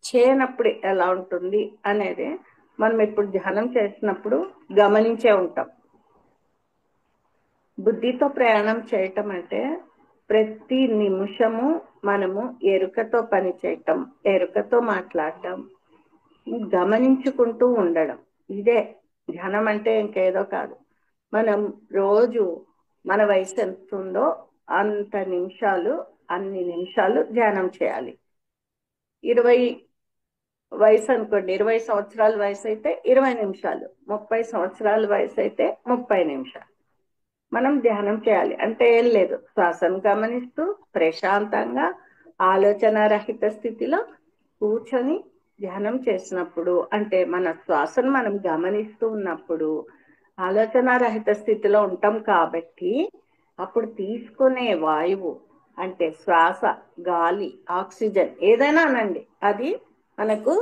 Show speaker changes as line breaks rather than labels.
చేయనప్పుడు ఎలా ఉంటుంది అనేది మనం ఇప్పుడు ధ్యానం చేసినప్పుడు గమనించే ఉంటాం. బుద్ధితో ప్రయాణం చేయటం అంటే ప్రతి నిమిషము మనము ఎరుకతో పని చేయటం, ఎరుకతో మాట్లాడటం, గమనించుకుంటూ ఉండడం. ఇదే ధ్యానం అంటే ఇంకేదో కాదు. మనం రోజు మన వయసు ఎంత ఉందో అన్ని నిమిషాలు ధ్యానం చేయాలి. 20 వయసు అనుకోండి, 20 సంవత్సరాల వయసు అయితే 20 నిమిషాలు, 30 సంవత్సరాల వయసు అయితే 30 నిమిషాలు మనం ధ్యానం చేయాలి. అంటే ఏం లేదు, శ్వాసను గమనిస్తూ ప్రశాంతంగా ఆలోచన రహిత స్థితిలో కూర్చొని ధ్యానం చేసినప్పుడు, అంటే మన శ్వాసను మనం గమనిస్తూ ఉన్నప్పుడు ఆలోచన రహిత స్థితిలో ఉంటాం. కాబట్టి అప్పుడు తీసుకునే వాయువు అంటే శ్వాస, గాలి, ఆక్సిజన్ ఏదైనా అనండి, అది మనకు